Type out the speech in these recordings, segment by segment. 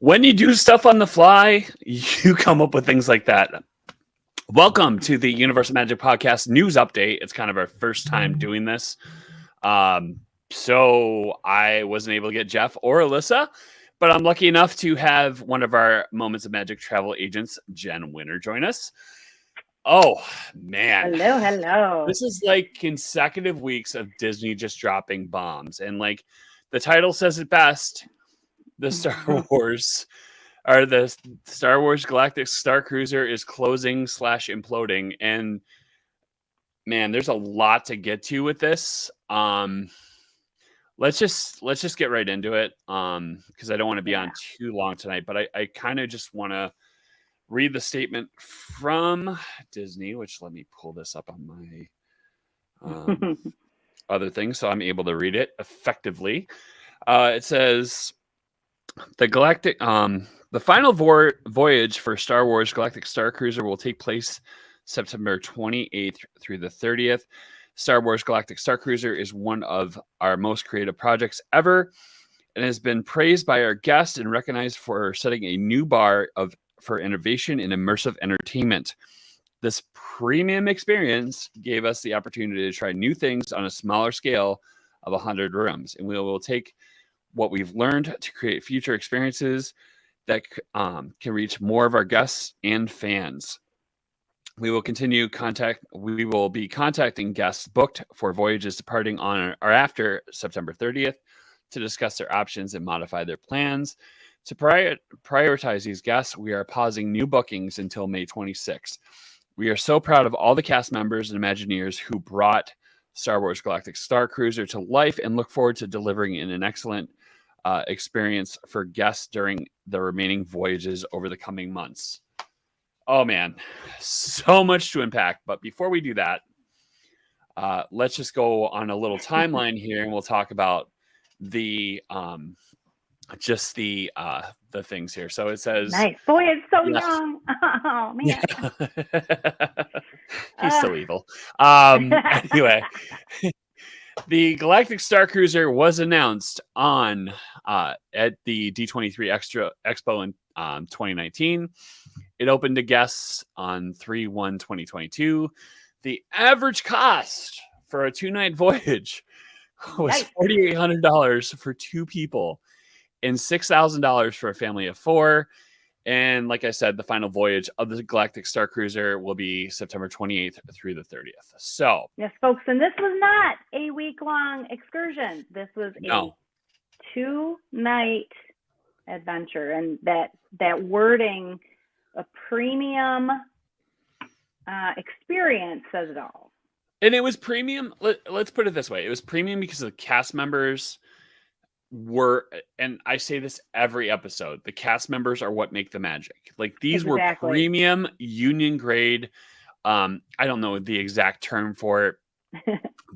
When you do stuff on the fly, you come up with things like that. Welcome to the Universal Magic Podcast news update. It's kind of our first time doing this. So I wasn't able to get Jeff or Alyssa, but I'm lucky enough to have one of our Moments of Magic travel agents, Jen Winter, join us. Oh, man. Hello. This is like consecutive weeks of Disney just dropping bombs. And like the title says it best, the Star Wars Galactic StarCruiser is closing / imploding. And man, there's a lot to get to with this. Let's just get right into it. Because I don't want to be on too long tonight, but I kind of just want to read the statement from Disney, which let me pull this up on my other thing so I'm able to read it effectively. It says the final voyage for Star Wars Galactic StarCruiser will take place September 28th through the 30th. Star Wars Galactic StarCruiser is one of our most creative projects ever and has been praised by our guests and recognized for setting a new bar for innovation in immersive entertainment. This premium experience gave us the opportunity to try new things on a smaller scale of 100 rooms, and we will take what we've learned to create future experiences that can reach more of our guests and fans. We will be contacting guests booked for voyages departing on or after September 30th to discuss their options and modify their plans. To prioritize these guests, we are pausing new bookings until May 26th. We are so proud of all the cast members and Imagineers who brought Star Wars Galactic StarCruiser to life and look forward to delivering an excellent experience for guests during the remaining voyages over the coming months. Oh man, so much to unpack. But before we do that, let's just go on a little timeline here, and we'll talk about the things here. So it says, nice boy, it's so young. Oh man, he's so evil. Anyway. The Galactic StarCruiser was announced at the D23 Expo in 2019. It opened to guests on 3/1/2022. The average cost for a 2-night voyage was $4,800 for 2 people and $6,000 for a family of 4. And like I said, the final voyage of the Galactic StarCruiser will be September 28th through the 30th. So, yes, folks, and this was not a week-long excursion. This was a 2-night adventure, and that wording, a premium experience, says it all. And it was premium. Let's put it this way: it was premium because the cast members were, and I say this every episode, the cast members are what make the magic. Like these were premium union grade. I don't know the exact term for it,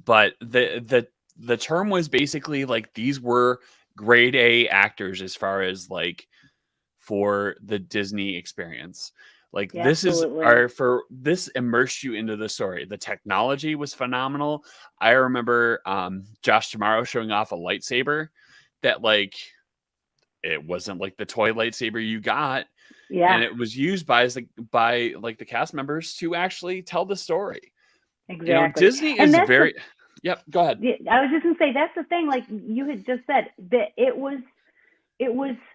but the term was basically like these were grade A actors as far as like for the Disney experience. Like this immersed you into the story. The technology was phenomenal. I remember Josh Tomorrow showing off a lightsaber that like it wasn't like the toy lightsaber you got, and it was used by the cast members to actually tell the story. Exactly. You know, Disney is very. Yep. Go ahead. I was just gonna say that's the thing. Like you had just said, that it was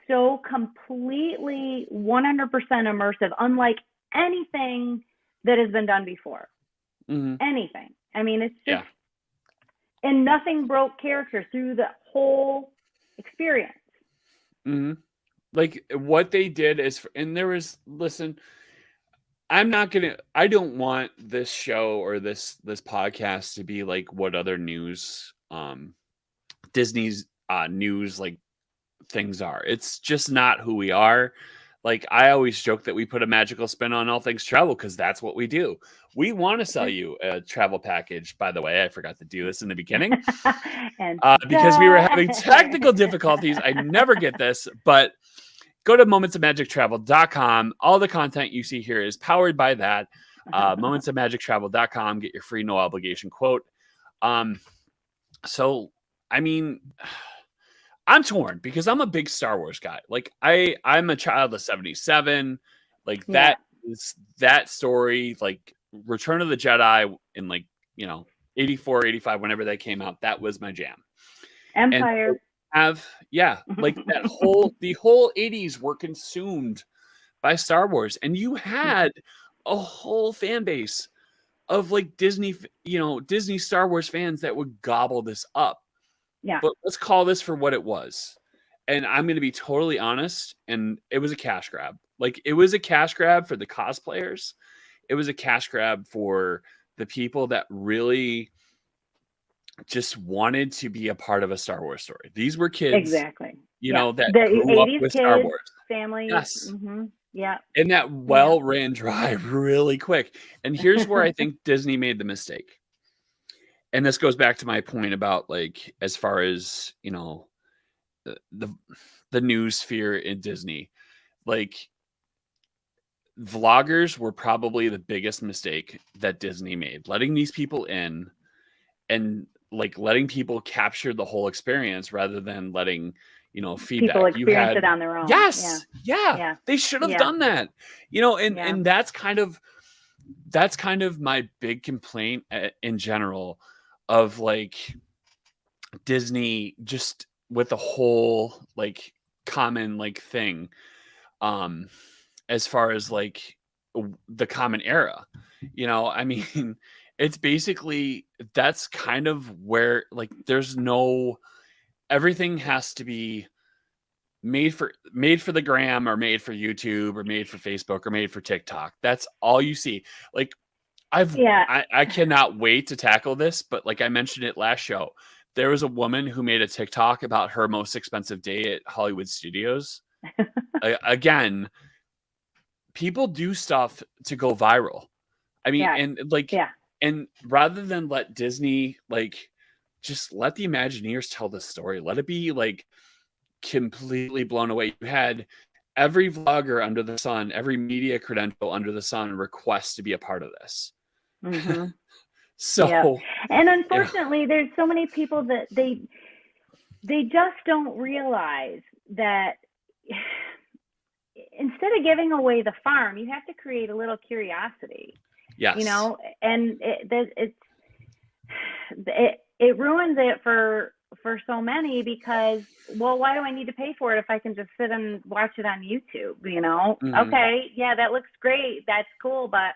so completely 100% immersive, unlike anything that has been done before. Mm-hmm. Anything. I mean, it's just, and nothing broke character through the whole experience. Mm-hmm. Like what they did is, and there was, listen, I don't want this show or this podcast to be like what other news, Disney's news like things are. It's just not who we are. Like I always joke that we put a magical spin on all things travel because that's what we do. We want to sell you a travel package. By the way, I forgot to do this in the beginning because we were having technical difficulties. I never get this, but go to momentsofmagictravel.com. All the content you see here is powered by that. Momentsofmagictravel.com. Get your free no obligation quote. So, I mean, I'm torn because I'm a big Star Wars guy. Like I'm a child of 77. Like Yeah. that is that story, like Return of the Jedi in like, 84, 85, whenever that came out, that was my jam. And Empire. like the whole 80s were consumed by Star Wars. And you had a whole fan base of like Disney Star Wars fans that would gobble this up. Yeah. But let's call this for what it was. And I'm going to be totally honest. And it was a cash grab. Like it was a cash grab for the cosplayers. It was a cash grab for the people that really just wanted to be a part of a Star Wars story. These were kids, Exactly. that the grew up 80s with kids, Star Wars. Families. Yes. Yeah. And that ran dry really quick. And here's where I think Disney made the mistake. And this goes back to my point about like, as far as, the news sphere in Disney, like vloggers were probably the biggest mistake that Disney made, letting these people in and like letting people capture the whole experience rather than letting, feedback. People experience it on their own. Yes. Yeah. They should have done that, and that's kind of my big complaint in general of like Disney, just with the whole like common like thing, as far as like the common era, I mean, it's basically, that's kind of where like there's no, everything has to be made for the gram or made for YouTube or made for Facebook or made for TikTok. That's all you see. Like I cannot wait to tackle this, but like I mentioned it last show, there was a woman who made a TikTok about her most expensive day at Hollywood Studios. Again, people do stuff to go viral. I mean, and like, and rather than let Disney, like, just let the Imagineers tell the story, let it be like completely blown away. You had every vlogger under the sun, every media credential under the sun request to be a part of this. So, and unfortunately, there's so many people that they just don't realize that instead of giving away the farm, you have to create a little curiosity. Yes. And it ruins it for so many because, well, why do I need to pay for it if I can just sit and watch it on YouTube? Okay, yeah, that looks great, that's cool, but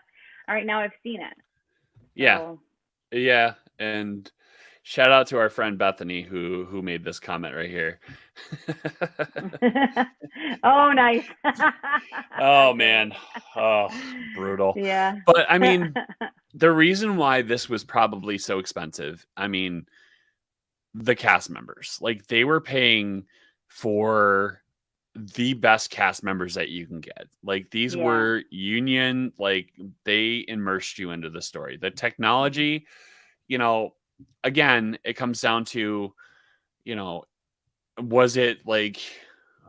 all right, now I've seen it. Yeah, and shout out to our friend Bethany who made this comment right here. Oh, nice. Oh man, brutal. Yeah. But I mean, the reason why this was probably so expensive, I mean, the cast members, like they were paying for the best cast members that you can get. Like these were union, like they immersed you into the story. The technology, again, it comes down to, was it like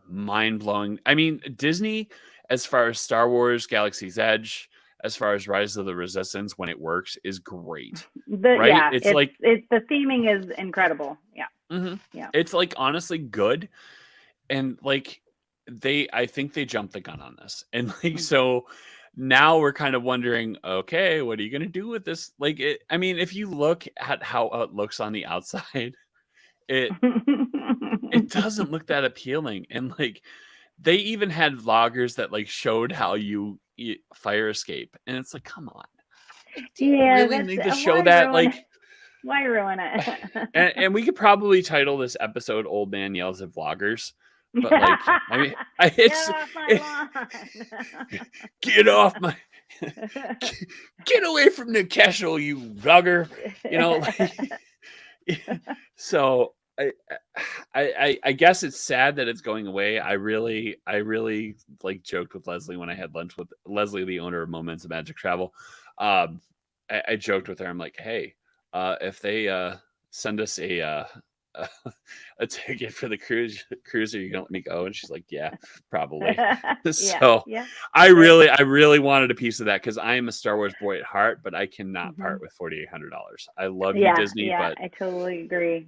mind-blowing? I mean, Disney, as far as Star Wars Galaxy's Edge, as far as Rise of the Resistance, when it works, is great. Right? Yeah, it's like the theming is incredible. Yeah. Yeah. It's like honestly good. And like I think they jumped the gun on this. And like so now we're kind of wondering, okay, what are you going to do with this? Like I mean, if you look at how it looks on the outside, it doesn't look that appealing. And like they even had vloggers that like showed how you fire escape, and it's like, come on, do you really need to show that? Like, why ruin it? and we could probably title this episode "Old Man Yells at Vloggers," but like, I mean, get off my get away from the castle, you vlogger. So I guess it's sad that it's going away. I really like joked with Leslie when I had lunch with Leslie, the owner of Moments of Magic Travel. I joked with her. I'm like, hey, if they send us a a ticket for the cruiser. You're gonna let me go?" And she's like, "Yeah, probably." Yeah, So yeah. I really wanted a piece of that because I am a Star Wars boy at heart, but I cannot Mm-hmm. part with $4,800. I love you, Yeah, Disney, yeah, but I totally agree.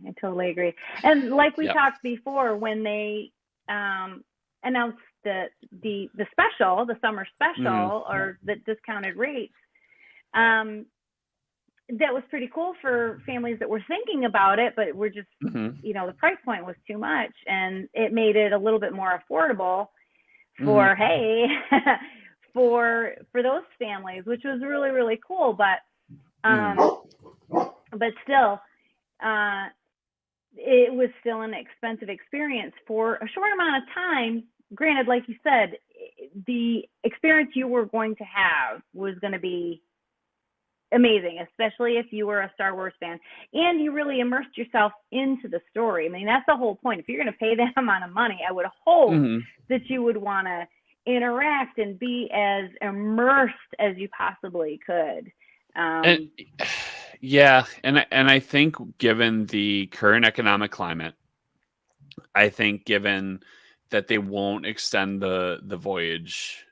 And like we yep. talked before, when they announced the special, the summer special, or the discounted rates, that was pretty cool for families that were thinking about it, but were just, the price point was too much, and it made it a little bit more affordable for for those families, which was really, really cool. But still, it was still an expensive experience for a short amount of time. Granted, like you said, the experience you were going to have was going to be amazing, especially if you were a Star Wars fan and you really immersed yourself into the story. I mean, that's the whole point. If you're going to pay that amount of money, I would hope that you would want to interact and be as immersed as you possibly could. And I think given the current economic climate, I think given that they won't extend the voyage,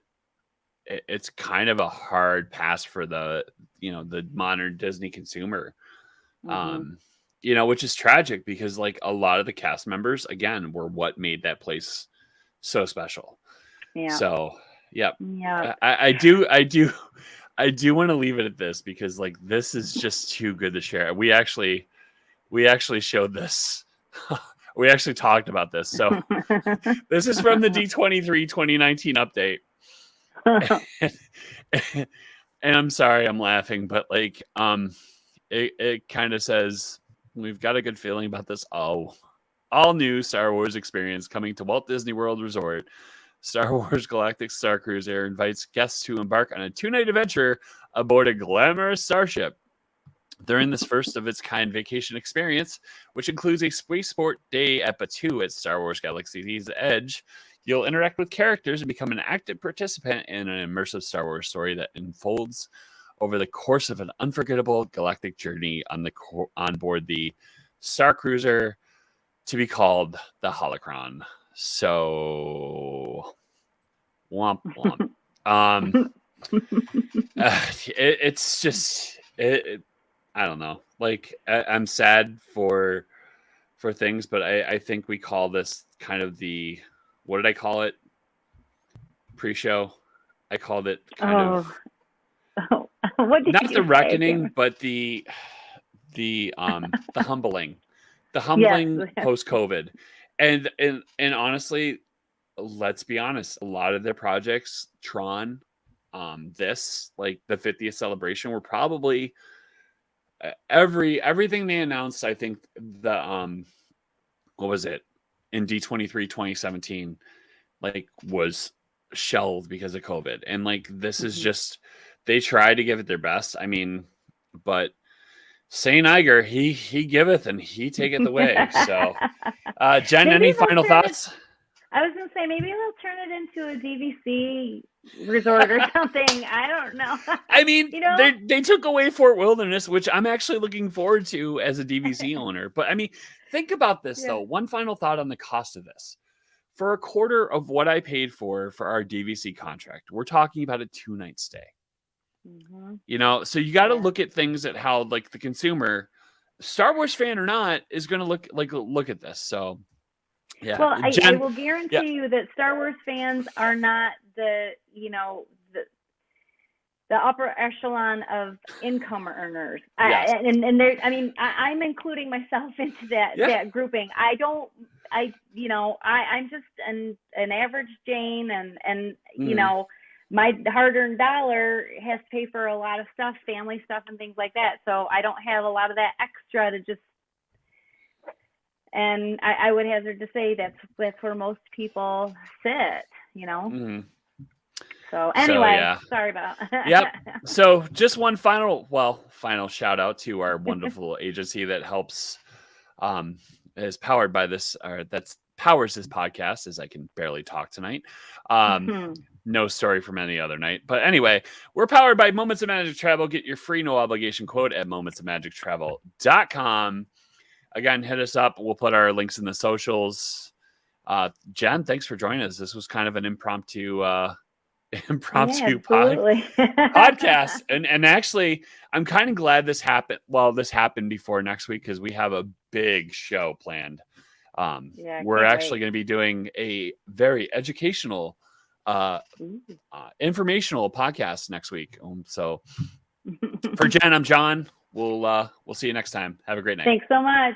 it's kind of a hard pass for the modern Disney consumer. Which is tragic because like a lot of the cast members again were what made that place so special. Yeah. So yeah, I do want to leave it at this because like this is just too good to share. We actually showed this. We actually talked about this. So this is from the D23 2019 update. And I'm sorry I'm laughing, but like it kind of says we've got a good feeling about this all new Star Wars experience coming to Walt Disney World Resort. Star Wars Galactic StarCruiser invites guests to embark on a 2-night adventure aboard a glamorous starship. During this first of its kind vacation experience, which includes a spaceport day at Batuu at Star Wars Galaxy's Edge, you'll interact with characters and become an active participant in an immersive Star Wars story that unfolds over the course of an unforgettable galactic journey on board the StarCruiser, to be called the Holocron. So, womp womp. It's just I don't know. Like I'm sad for things, but I think we call this kind of the, what did I call it? Pre-show. I called it kind of what did not you the say? reckoning, but the humbling. The humbling Yes. post-COVID. And honestly, let's be honest, a lot of their projects, Tron, this, like the 50th celebration, were probably everything they announced. I think the what was it in D23 2017 like was shelved because of COVID, and like this is just, they tried to give it their best. I mean, but Saint Iger, he giveth and he taketh away. So Jen, Maybe any final thoughts? I was gonna say maybe they'll turn it into a DVC resort or something. I don't know. I mean, they took away Fort Wilderness, which I'm actually looking forward to as a DVC owner. But I mean, think about this though. One final thought on the cost of this. For a quarter of what I paid for our DVC contract, we're talking about a 2-night stay. So you got to look at things at how like the consumer, Star Wars fan or not, is going to look at this. So yeah. Well, I will guarantee you that Star Wars fans are not the upper echelon of income earners. Yes. I'm including myself into that grouping. I'm just an average Jane, and my hard-earned dollar has to pay for a lot of stuff, family stuff and things like that. So I don't have a lot of that extra to just, and I would hazard to say that's where most people sit, So anyway, sorry about Yep. So just one final shout out to our wonderful agency that helps, is powered by this, or that's powers this podcast, as I can barely talk tonight. No story from any other night. But anyway, we're powered by Moments of Magic Travel. Get your free no obligation quote at momentsofmagictravel.com. again, hit us up. We'll put our links in the socials. Jen, thanks for joining us. This was kind of an impromptu podcast. And actually, I'm kind of glad this happened. Well, this happened before next week because we have a big show planned. We're actually going to be doing a very educational, informational podcast next week. So for Jen, I'm John. We'll see you next time. Have a great night. Thanks so much.